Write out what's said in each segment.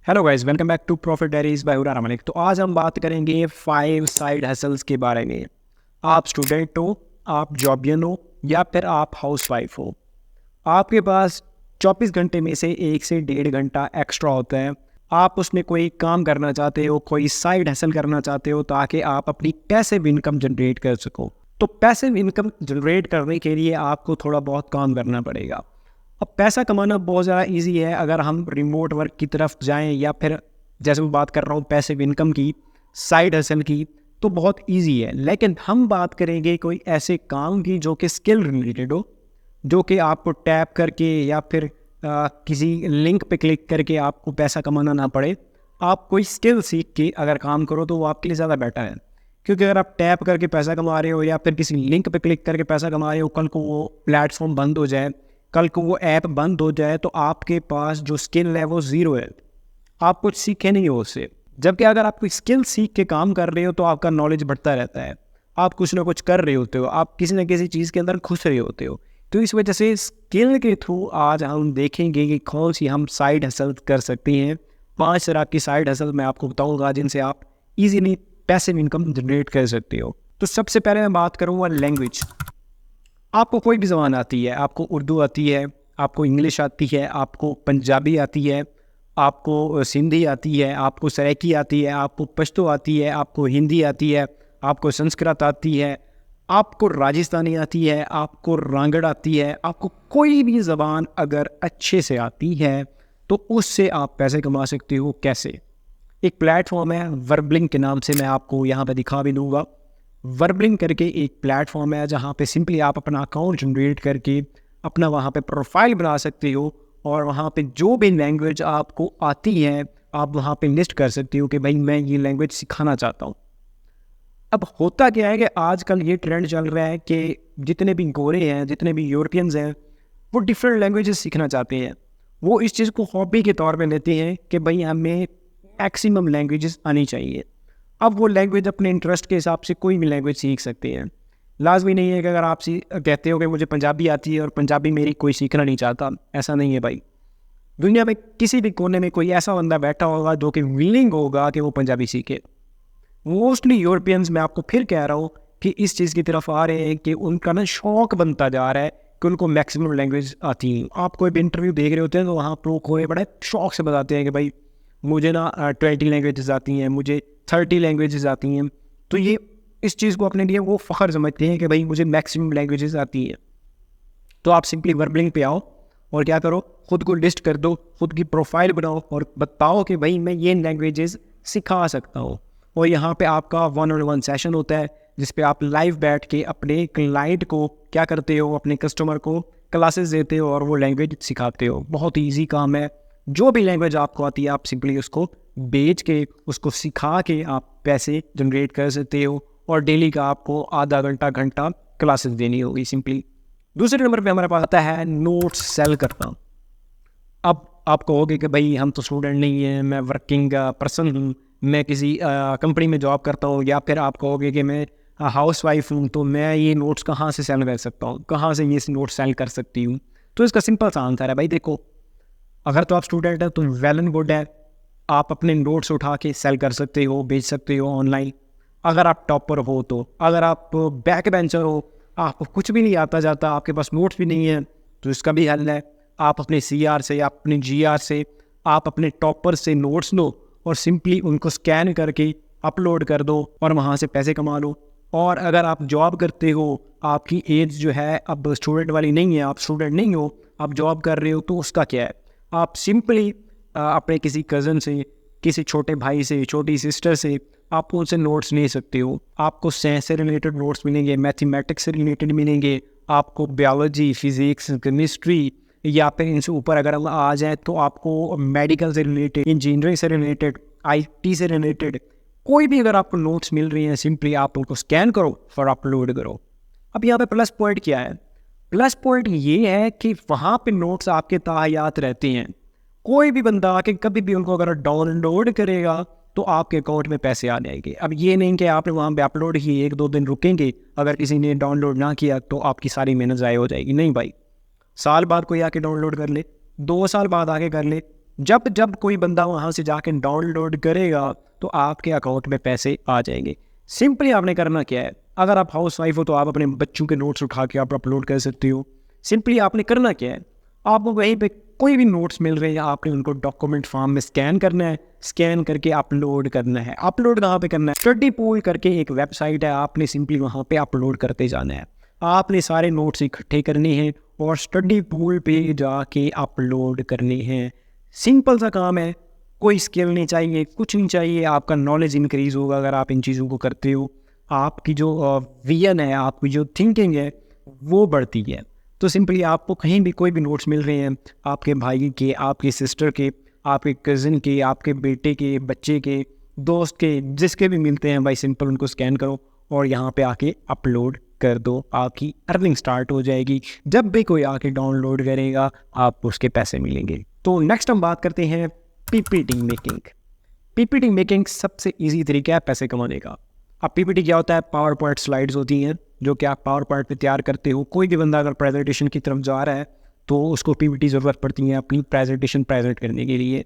Hello guys, welcome back to profit diaries by उरारा मलिक। तो आज हम बात करेंगे 5 साइड हसल्स के बारे में। आप स्टूडेंट हो, आप जॉबियन हो या फिर आप हाउसवाइफ हो, आपके पास 24 घंटे में से 1 से 1.5 घंटा एक्स्ट्रा होता है। आप उसमें कोई काम करना चाहते हो, कोई साइड हसल करना चाहते हो ताकि आप अपनी पैसिव इनकम जनरेट कर सको। तो पैसिव इनकम जनरेट करने के लिए आपको थोड़ा बहुत काम करना पड़ेगा। अब पैसा कमाना बहुत ज़्यादा इजी है अगर हम रिमोट वर्क की तरफ जाएं, या फिर जैसे मैं बात कर रहा हूँ पैसिव इनकम की, साइड हसल की, तो बहुत इजी है। लेकिन हम बात करेंगे कोई ऐसे काम की जो कि स्किल रिलेटेड हो, जो कि आपको टैप करके या फिर किसी लिंक पे क्लिक करके आपको पैसा कमाना ना पड़े। आप कोई स्किल सीख के अगर काम करो तो वो आपके लिए ज़्यादा बेटर है। क्योंकि अगर आप टैप करके पैसा कमा रहे हो या फिर किसी लिंक पे क्लिक करके पैसा कमा रहे हो, कल को वो प्लेटफॉर्म बंद हो जाए, कल को वो ऐप बंद हो जाए, तो आपके पास जो स्किल है वो ज़ीरो है। आप कुछ सीखे नहीं हो उससे। जबकि अगर आप कोई स्किल सीख के काम कर रहे हो तो आपका नॉलेज बढ़ता रहता है, आप कुछ ना कुछ कर रहे होते हो, आप किसी न किसी चीज़ के अंदर घुस रहे होते हो। तो इस वजह से स्किल के थ्रू आज हम देखेंगे कि कौन सी हम साइड हसल कर सकते हैं। 5 तरह की साइड हसल मैं आपको बताऊंगा जिनसे आप इजीली पैसिव इनकम जनरेट कर सकते हो। तो सबसे पहले मैं बात करूँगा लैंग्वेज। आपको कोई भी ज़बान आती है, आपको उर्दू आती है, आपको इंग्लिश आती है, आपको पंजाबी आती है, आपको सिंधी आती है, आपको सराइकी आती है, आपको पश्तो आती है, आपको हिंदी आती है, आपको संस्कृत आती है, आपको राजस्थानी आती है, आपको रांगड़ आती है, आपको कोई भी ज़बान अगर अच्छे से आती है तो उससे आप पैसे कमा सकते हो। कैसे? एक प्लेटफॉर्म है वर्बलिंग के नाम से, मैं आपको यहाँ पे दिखा भी दूंगा। वर्बलिंग करके एक प्लेटफॉर्म है जहाँ पे सिंपली आप अपना अकाउंट जनरेट करके अपना वहाँ पे प्रोफाइल बना सकते हो, और वहाँ पे जो भी लैंग्वेज आपको आती है आप वहाँ पे लिस्ट कर सकते हो कि भाई मैं ये लैंग्वेज सिखाना चाहता हूँ। अब होता क्या है कि आजकल ये ट्रेंड चल रहा है कि जितने भी गोरे हैं, जितने भी यूरोपियंस हैं, वो डिफरेंट लैंग्वेजेस सीखना चाहते हैं। वो इस चीज़ को हॉबी के तौर पे लेते हैं कि भाई हमें मैक्सिमम लैंग्वेजेस आनी चाहिए। अब वो लैंग्वेज अपने इंटरेस्ट के हिसाब से कोई भी लैंग्वेज सीख सकते हैं। लाजमी नहीं है कि अगर आप कहते हो कि मुझे पंजाबी आती है और पंजाबी मेरी कोई सीखना नहीं चाहता, ऐसा नहीं है भाई। दुनिया में किसी भी कोने में कोई ऐसा बंदा बैठा होगा जो कि विलिंग होगा कि वो पंजाबी सीखे। मोस्टली यूरोपियंस, मैं आपको फिर कह रहा हूँ कि इस चीज़ की तरफ आ रहे हैं कि उनका ना शौक बनता जा रहा है कि उनको मैक्सिमम लैंग्वेज आती है। आप कोई भी इंटरव्यू देख रहे होते हैं तो वहाँ पर लोग कोई बड़े शौक से बताते हैं कि भाई मुझे ना 20 लैंग्वेजेस आती हैं, मुझे 30 लैंग्वेजेस आती हैं। तो ये इस चीज़ को अपने लिए वो फ़ख्र समझते हैं कि भाई मुझे मैक्सिमम लैंग्वेजेस आती हैं। तो आप सिंपली वर्बलिंग पे आओ और क्या करो, ख़ुद को लिस्ट कर दो, ख़ुद की प्रोफाइल बनाओ और बताओ कि भाई मैं ये लैंग्वेजेस सिखा सकता हूँ। और यहाँ पे आपका 1-on-1 सेशन होता है जिस पे आप लाइव बैठ के अपने क्लाइंट को क्या करते हो, अपने कस्टमर को क्लासेस देते हो और वो लैंग्वेज सिखाते हो। बहुत ईजी काम है। जो भी लैंग्वेज आपको आती है आप सिंपली उसको बेच के, उसको सिखा के आप पैसे जनरेट कर सकते हो। और डेली का आपको आधा घंटा घंटा क्लासेस देनी होगी सिंपली। दूसरे नंबर पे हमारे पास आता है नोट्स सेल करना। अब आप कहोगे कि भाई हम तो स्टूडेंट नहीं हैं, मैं वर्किंग पर्सन हूँ, मैं किसी कंपनी में जॉब करता हूँ, या फिर आप कहोगे कि मैं हाउस वाइफ हूँ, तो मैं ये नोट्स कहाँ से सेल कर सकता हूँ, कहाँ से ये नोट्स सेल कर सकती हूँ। तो इसका सिंपल सा आंसर है भाई, देखो, अगर तो आप स्टूडेंट है तो वेल एंड गुड है, आप अपने नोट्स उठा के सेल कर सकते हो, बेच सकते हो ऑनलाइन। अगर आप टॉपर हो, तो अगर आप बैक बेंचर हो, आपको कुछ भी नहीं आता जाता, आपके पास नोट्स भी नहीं है, तो इसका भी हल है। आप अपने CR से या अपने GR से आप अपने टॉपर से नोट्स लो और सिंपली उनको स्कैन करके अपलोड कर दो और वहाँ से पैसे कमा लो। और अगर आप जॉब करते हो, आपकी एज जो है अब स्टूडेंट वाली नहीं है, आप स्टूडेंट नहीं हो, आप जॉब कर रहे हो, तो उसका क्या है, आप सिंपली अपने किसी कज़न से, किसी छोटे भाई से, छोटी सिस्टर से आप उनसे नोट्स ले सकते हो। आपको साइंस से रिलेटेड नोट्स मिलेंगे, मैथमेटिक्स से रिलेटेड मिलेंगे, आपको बायोलॉजी, फिजिक्स, केमिस्ट्री, या फिर इनसे ऊपर अगर हम आ जाए तो आपको मेडिकल से रिलेटेड, इंजीनियरिंग से रिलेटेड, IT से रिलेटेड कोई भी अगर आपको नोट्स मिल रही हैं, सिंपली आप उनको स्कैन करो और अपलोड करो। अब यहाँ पे प्लस पॉइंट क्या है? प्लस पॉइंट ये है कि वहाँ पे नोट्स आपके ताहयात रहते हैं। कोई भी बंदा आके कभी भी उनको अगर डाउनलोड करेगा तो आपके अकाउंट में पैसे आ जाएंगे। अब ये नहीं कि आपने वहाँ पे अपलोड किए 1-2 दिन रुकेंगे, अगर किसी ने डाउनलोड ना किया तो आपकी सारी मेहनत ज़ाया हो जाएगी। नहीं भाई, साल बाद कोई आके डाउनलोड कर ले, 2 साल बाद आके कर ले, जब जब कोई बंदा वहाँ से जाके डाउनलोड करेगा तो आपके अकाउंट में पैसे आ जाएंगे। सिंपली आपने करना क्या है, अगर आप हाउस वाइफ हो तो आप अपने बच्चों के नोट्स उठा के आप अपलोड कर सकते हो। सिंपली आपने करना क्या है, आपको वहीं पे कोई भी नोट्स मिल रहे हैं, आपने उनको डॉक्यूमेंट फॉर्म में स्कैन करना है, स्कैन करके अपलोड करना है। अपलोड कहाँ पे करना है, स्टडी पूल करके एक वेबसाइट है, आपने सिंपली वहाँ पे अपलोड करते जाना है। आपने सारे नोट्स इकट्ठे करने हैं और स्टडी पूल पे जाके अपलोड करने हैं। सिंपल सा काम है, कोई स्किल नहीं चाहिए, कुछ नहीं चाहिए। आपका नॉलेज इंक्रीज होगा अगर आप इन चीज़ों को करते हो। आपकी जो विजन है, आपकी जो थिंकिंग है वो बढ़ती है। तो सिंपली आपको कहीं भी कोई भी नोट्स मिल रहे हैं, आपके भाई के, आपकी सिस्टर के, आपके कज़न के, आपके बेटे के, बच्चे के, दोस्त के, जिसके भी मिलते हैं भाई, सिंपल उनको स्कैन करो और यहाँ पे आके अपलोड कर दो। आपकी अर्निंग स्टार्ट हो जाएगी। जब भी कोई आके डाउनलोड करेगा आपको उसके पैसे मिलेंगे। तो नेक्स्ट हम बात करते हैं पीपीटी मेकिंग। पीपीटी मेकिंग सबसे इजी तरीका है पैसे कमाने का। अब पीपीटी क्या होता है, पावर पॉइंट स्लाइड्स होती हैं जो कि आप पावर पॉइंट पे तैयार करते हो। कोई भी बंदा अगर प्रेजेंटेशन की तरफ जा रहा है तो उसको पीपीटी ज़रूरत पड़ती है अपनी प्रेजेंटेशन प्रेजेंट करने के लिए।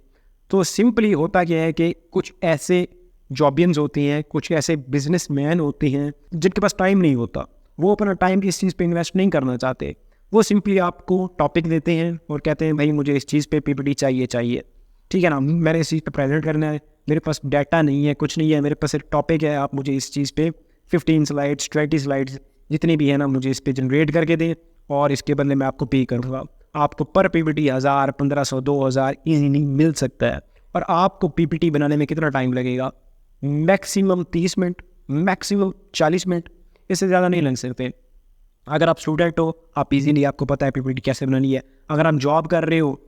तो सिंपली होता क्या है कि कुछ ऐसे जॉबियंस होती हैं, कुछ ऐसे बिजनेसमैन होते हैं जिनके पास टाइम नहीं होता, वो अपना टाइम इस चीज़ पे इन्वेस्ट नहीं करना चाहते। वो सिंपली आपको टॉपिक देते हैं और कहते हैं भाई मुझे इस चीज़ पे पीपीटी चाहिए, ठीक है ना, मैंने इस चीज़ पे प्रेजेंट करना है, मेरे पास डाटा नहीं है, कुछ नहीं है, मेरे पास एक टॉपिक है, आप मुझे इस चीज़ पे 15 स्लाइड्स 20 स्लाइड्स जितनी भी है ना मुझे इस पे जनरेट करके दें और इसके बदले मैं आपको पे करूँगा। आपको पर पीपीटी 1000, 1500, 2000 ईजीली मिल सकता है। और आपको पीपीटी बनाने में कितना टाइम लगेगा, मैक्सिमम 30 मिनट, मैक्सिमम 40 मिनट, इससे ज़्यादा नहीं लग सकते। अगर आप स्टूडेंट हो, आप इजीली, आपको पता है पीपीटी कैसे बनानी है। अगर आप जॉब कर रहे हो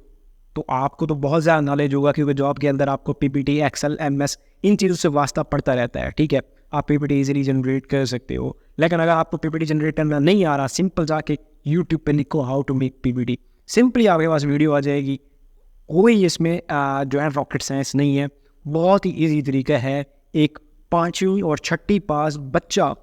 तो आपको तो बहुत ज़्यादा नॉलेज होगा, क्योंकि जॉब के अंदर आपको पीपीटी, एक्सेल, एमएस इन चीज़ों से वास्ता पड़ता रहता है, ठीक है। आप पीपीटी इजीली जनरेट कर सकते हो। लेकिन अगर आपको पीपीटी जनरेट करना नहीं आ रहा, सिंपल जाके यूट्यूब पे लिखो how to make PPT, simply आपके पास वीडियो आ जाएगी। कोई इसमें जो है रॉकेट साइंस नहीं है, बहुत ही ईजी तरीका है। एक 5वीं और 6ठी पास बच्चा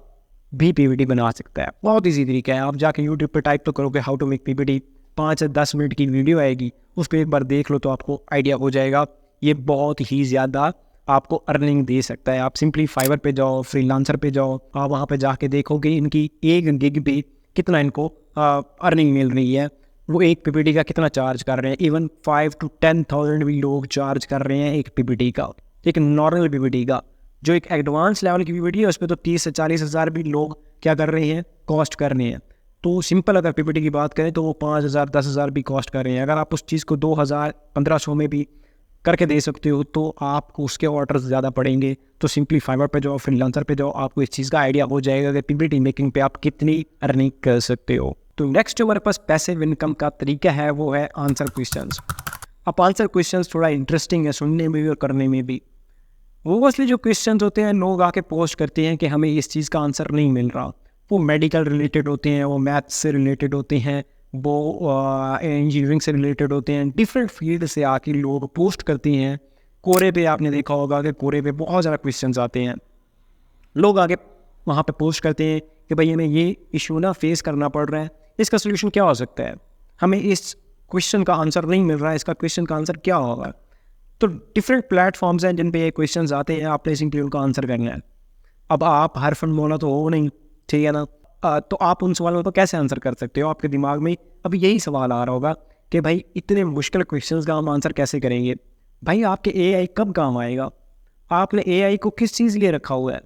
भी पीपीटी बना सकता है, बहुत ईजी तरीका है। आप जाके यूट्यूब पे टाइप तो करोगे हाउ टू मेक पीपीटी, 5 से 10 मिनट की वीडियो आएगी, उस पर एक बार देख लो तो आपको आइडिया हो जाएगा। ये बहुत ही ज़्यादा आपको अर्निंग दे सकता है। आप सिंपली फाइवर पे जाओ, फ्रीलांसर पे जाओ, आप वहाँ पे जाके देखोगे इनकी एक गिग पे कितना इनको अर्निंग मिल रही है, वो एक पीपीटी का कितना चार्ज कर रहे हैं। इवन 5 to 10,000 भी लोग चार्ज कर रहे हैं एक पीपीटी का, एक नॉर्मल पीपीटी का। जो एक एडवांस लेवल की पीपीटी है उस पर तो 30 से 40 हज़ार भी लोग क्या कर रहे हैं, कॉस्ट कर रहे हैं। तो सिंपल अगर पीपीटी की बात करें तो वो 5,000 10,000 भी कॉस्ट कर रहे हैं। अगर आप उस चीज़ को 2,000 1500 में भी करके दे सकते हो तो आपको उसके ऑर्डर्स ज़्यादा पड़ेंगे। तो सिंपली फाइवर पे जाओ, फ्रीलांसर पे जाओ, आपको इस चीज़ का आइडिया हो जाएगा कि पीपीटी मेकिंग पे आप कितनी अर्निंग कर सकते हो। तो नेक्स्ट जो हमारे पास पैसिव इनकम का तरीका है वो है आंसर क्वेश्चंस। अब आंसर क्वेश्चंस थोड़ा इंटरेस्टिंग है सुनने में भी और करने में भी। वो मोस्टली जो क्वेश्चंस होते हैं लोग आके पोस्ट करते हैं कि हमें इस चीज़ का आंसर नहीं मिल रहा। वो मेडिकल रिलेटेड होते हैं, वो मैथ्स से रिलेटेड होते हैं, वो इंजीनियरिंग से रिलेटेड होते हैं। डिफरेंट फील्ड से आके लोग पोस्ट करते हैं। कोरे पे आपने देखा होगा कि कोरे पे बहुत ज़्यादा क्वेश्चंस आते हैं, लोग आगे वहाँ पे पोस्ट करते हैं कि भाई हमें ये इशू ना फेस करना पड़ रहा है, इसका सोल्यूशन क्या हो सकता है, हमें इस क्वेश्चन का आंसर नहीं मिल रहा है, इसका क्वेश्चन का आंसर क्या होगा। तो डिफरेंट प्लेटफॉर्म्स हैं जिन पे ये क्वेश्चंस आते हैं, आपने सिंपली उनका आंसर करना है। अब आप हर फंड बोला तो हो नहीं, ठीक है ना। तो आप उन सवालों को कैसे आंसर कर सकते हो। आपके दिमाग में अब यही सवाल आ रहा होगा कि भाई इतने मुश्किल क्वेश्चंस का हम आंसर कैसे करेंगे। भाई आपके एआई कब काम आएगा, आपने एआई को किस चीज़ लिए रखा हुआ है।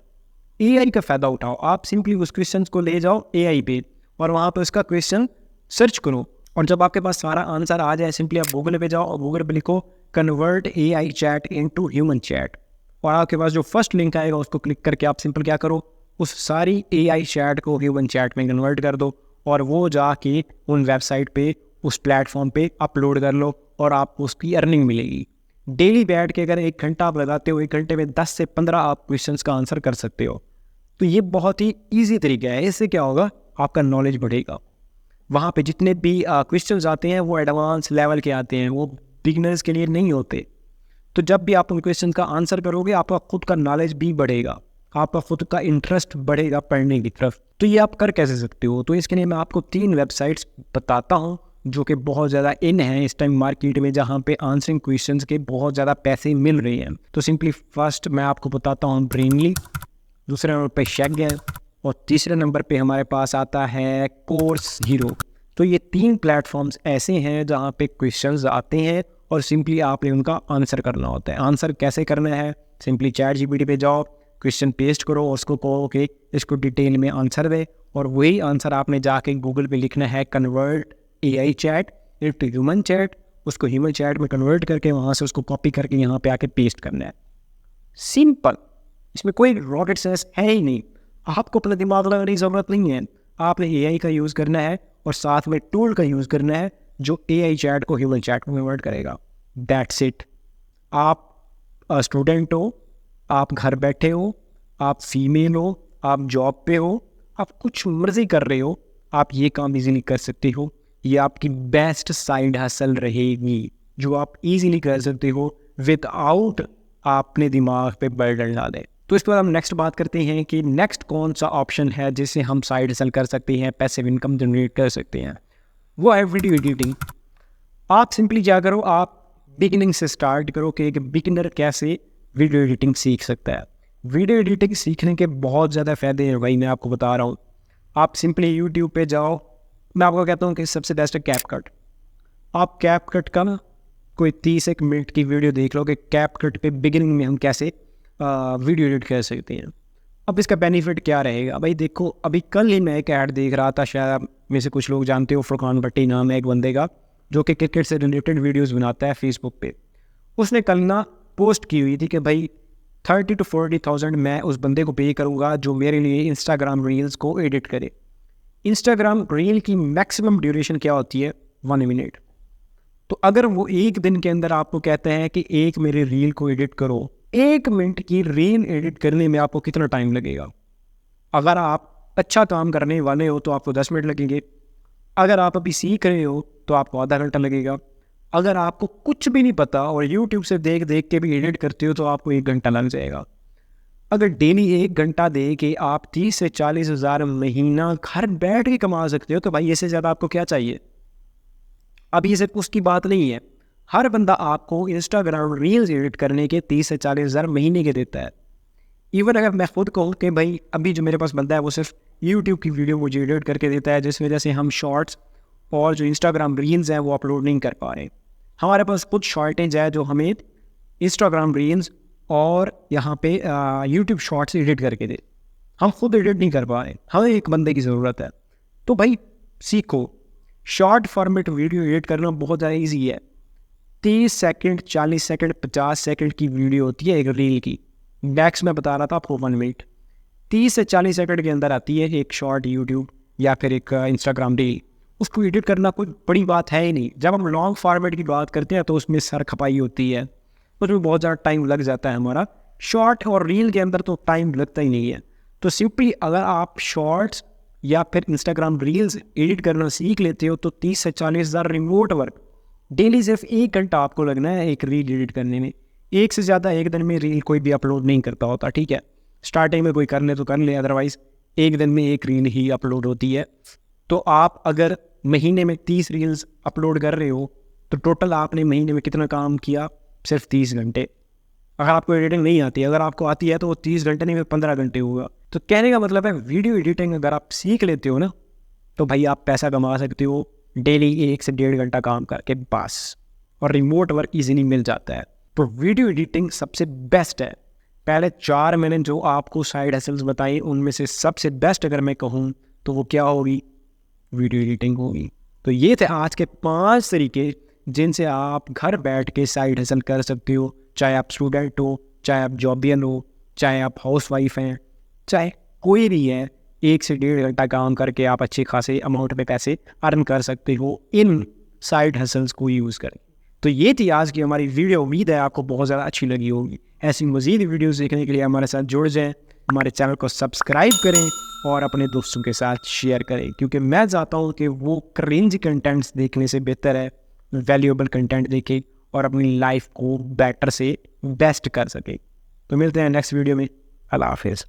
एआई का फ़ायदा उठाओ। आप सिंपली उस क्वेश्चन को ले जाओ एआई पे और वहाँ पे उसका क्वेश्चन सर्च करो, और जब आपके पास सारा आंसर आ जाए सिंपली आप गूगल पे जाओ और गूगल पे लिखो convert AI chat into human chat, और आपके पास जो फर्स्ट लिंक आएगा उसको क्लिक करके आप सिंपल क्या करो, उस सारी एआई चैट को ह्यूमन चैट में कन्वर्ट कर दो और वो जाके उन वेबसाइट पे, उस प्लेटफॉर्म पे अपलोड कर लो और आपको उसकी अर्निंग मिलेगी। डेली बैठ के अगर 1 घंटा आप लगाते हो, 1 घंटे में 10 से 15 आप क्वेश्चंस का आंसर कर सकते हो। तो ये बहुत ही ईजी तरीका है। इससे क्या होगा, आपका नॉलेज बढ़ेगा। वहाँ पे जितने भी क्वेश्चंस आते हैं वो एडवांस लेवल के आते हैं, वो बिगिनर्स के लिए नहीं होते। तो जब भी आप उन क्वेश्चन का आंसर करोगे आपका खुद का नॉलेज भी बढ़ेगा, आपका खुद का इंटरेस्ट बढ़ेगा पढ़ने की तरफ। तो ये आप कर कैसे सकते हो, तो इसके लिए मैं आपको 3 वेबसाइट्स बताता हूँ जो कि बहुत ज़्यादा इन है इस टाइम मार्केट में, जहाँ पे आंसरिंग क्वेश्चंस के बहुत ज़्यादा पैसे मिल रहे हैं। तो सिंपली फर्स्ट मैं आपको बताता हूँ ब्रेनली, दूसरे नंबर पे शेग है, और तीसरे नंबर पे हमारे पास आता है कोर्स हीरो। तो ये 3 प्लेटफॉर्म्स ऐसे हैं जहाँ पे क्वेश्चंस आते हैं और सिंपली आपने उनका आंसर करना होता है। आंसर कैसे करना है, सिंपली चैट जीपीटी पे जाओ, क्वेश्चन पेस्ट करो, उसको कहो कि इसको डिटेल में आंसर दे, और वही आंसर आपने जाके गूगल पे लिखना है convert AI chat into human chat, उसको ह्यूमन चैट में कन्वर्ट करके वहाँ से उसको कॉपी करके यहाँ पे आके पेस्ट करना है। सिंपल, इसमें कोई रॉकेट साइंस है ही नहीं, आपको अपना दिमाग लगाने की ज़रूरत नहीं है। आपने AI का यूज़ करना है और साथ में टूल का यूज़ करना है जो AI चैट को ह्यूमन चैट में कन्वर्ट करेगा। That's it. आप स्टूडेंट हो, आप घर बैठे हो, आप फीमेल हो, आप जॉब पे हो, आप कुछ मर्जी कर रहे हो, आप ये काम इजीली कर सकते हो। ये आपकी बेस्ट साइड हसल रहेगी जो आप इजीली कर सकते हो विदाउट आपने दिमाग पे बर्डन डालें। तो इसके बाद हम नेक्स्ट बात करते हैं कि नेक्स्ट कौन सा ऑप्शन है जिससे हम साइड हसल कर सकते हैं, पैसिव इनकम जनरेट कर सकते हैं। वो है वीडियो एडिटिंग। आप सिंपली क्या करो, आप बिगिनिंग से स्टार्ट करो कि एक बिगिनर कैसे वीडियो एडिटिंग सीख सकता है। वीडियो एडिटिंग सीखने के बहुत ज़्यादा फ़ायदे हैं भाई, मैं आपको बता रहा हूँ। आप सिंपली यूट्यूब पे जाओ, मैं आपको कहता हूँ कि सबसे बेस्ट है कैपकट। आप कैपकट का ना कोई 30 मिनट की वीडियो देख लो कि कैपकट पे बिगिनिंग में हम कैसे वीडियो एडिट कर सकते हैं। अब इसका बेनिफिट क्या रहेगा भाई, देखो अभी कल ही मैं एक ऐड देख रहा था, शायद आप में से कुछ लोग जानते हो, फुरकान भट्टी नाम है एक बंदे का जो कि क्रिकेट से रिलेटेड वीडियोस बनाता है फेसबुक पे। उसने कल ना पोस्ट की हुई थी कि भाई 30 to 40,000 मैं उस बंदे को पे करूँगा जो मेरे लिए इंस्टाग्राम रील्स को एडिट करे। इंस्टाग्राम रील की मैक्सिमम ड्यूरेशन क्या होती है, 1 मिनट। तो अगर वो एक दिन के अंदर आपको कहते हैं कि एक मेरे रील को एडिट करो, 1 मिनट की रील एडिट करने में आपको कितना टाइम लगेगा? अगर आप अच्छा काम करने वाले हो तो आपको 10 मिनट लगेंगे, अगर आप अभी सीख रहे हो तो आपको आधा घंटा लगेगा, अगर आपको कुछ भी नहीं पता और यूट्यूब से देख देख के भी एडिट करते हो तो आपको 1 घंटा लग जाएगा। अगर डेली 1 घंटा दे के आप 30 से 40 हज़ार महीना घर बैठ के कमा सकते हो तो भाई इससे ज़्यादा आपको क्या चाहिए? अब ये सिर्फ उसकी बात नहीं है, हर बंदा आपको इंस्टाग्राम रील्स एडिट करने के 30 से 40 हज़ार महीने के देता है। इवन अगर मैं खुद कहूँ कि भाई अभी जो मेरे पास बंदा है वो सिर्फ यूट्यूब की वीडियो मुझे एडिट करके देता है, जिस वजह से हम शॉर्ट्स और जो इंस्टाग्राम रील्स हैं वो अपलोड नहीं कर पा रहे। हमारे पास कुछ शॉर्टेज है जो हमें इंस्टाग्राम रील्स और यहाँ पे यूट्यूब शॉर्ट्स एडिट करके दे, हम खुद एडिट नहीं कर पा रहे, हमें एक बंदे की ज़रूरत है। तो भाई सीखो, शॉर्ट फॉर्मेट वीडियो एडिट करना बहुत ज़्यादा ईजी है। 30 सेकंड, 40 सेकंड, 50 सेकंड की वीडियो होती है एक रील की, मैक्स मैं बता रहा था आपको 1 मिनट। 30 से 40 सेकंड के अंदर आती है एक शॉर्ट यूट्यूब या फिर एक इंस्टाग्राम रील। उसको एडिट करना कोई बड़ी बात है ही नहीं। जब हम लॉन्ग फॉर्मेट की बात करते हैं तो उसमें सर खपाई होती है, उसमें बहुत ज़्यादा टाइम लग जाता है हमारा। शॉर्ट और रील के अंदर तो टाइम लगता ही नहीं है। तो सिंपली अगर आप शॉर्ट्स या फिर इंस्टाग्राम रील्स एडिट करना सीख लेते हो तो 30 से 40 हज़ार रिमोट वर्क, डेली सिर्फ 1 घंटा आपको लगना है एक रील एडिट करने में। एक से ज़्यादा एक दिन में रील कोई भी अपलोड नहीं करता होता, ठीक है। स्टार्टिंग में कोई कर ले तो कर ले, अदरवाइज़ एक दिन में एक रील ही अपलोड होती है। तो आप अगर महीने में 30 रील्स अपलोड कर रहे हो तो टोटल आपने महीने में कितना काम किया? सिर्फ 30 घंटे। अगर आपको एडिटिंग नहीं आती, अगर आपको आती है तो वो 30 घंटे नहीं 15 घंटे होगा। तो कहने का मतलब है वीडियो एडिटिंग अगर आप सीख लेते हो ना तो भाई आप पैसा कमा सकते हो डेली 1 से 1.5 घंटा काम करके बस, और रिमोट वर्क ईजीली मिल जाता है। तो वीडियो एडिटिंग सबसे बेस्ट है। पहले 4 मैंने जो आपको साइड हसल्स बताई उनमें से सबसे बेस्ट अगर मैं कहूँ तो वो क्या होगी? वीडियो एडिटिंग होगी। तो ये थे आज के 5 तरीके जिनसे आप घर बैठ के साइड हसल कर सकते हो, चाहे आप स्टूडेंट हो, चाहे आप जॉबियन हो, चाहे आप हाउस वाइफ हैं, चाहे कोई भी है। 1 से 1.5 घंटा काम करके आप अच्छे खासे अमाउंट में पैसे अर्न कर सकते हो इन साइड हसल्स को यूज़ करें। तो ये थी आज की हमारी वीडियो। उम्मीद है आपको बहुत ज़्यादा अच्छी लगी होगी। ऐसी मज़ीद वीडियोज़ देखने के लिए हमारे साथ जुड़ जाएँ, हमारे चैनल को सब्सक्राइब करें और अपने दोस्तों के साथ शेयर करें, क्योंकि मैं चाहता हूँ कि वो क्रिंज कंटेंट्स देखने से बेहतर है वैल्यूएबल कंटेंट देखें और अपनी लाइफ को बेटर से बेस्ट कर सके। तो मिलते हैं नेक्स्ट वीडियो में। अल्लाह हाफिज़।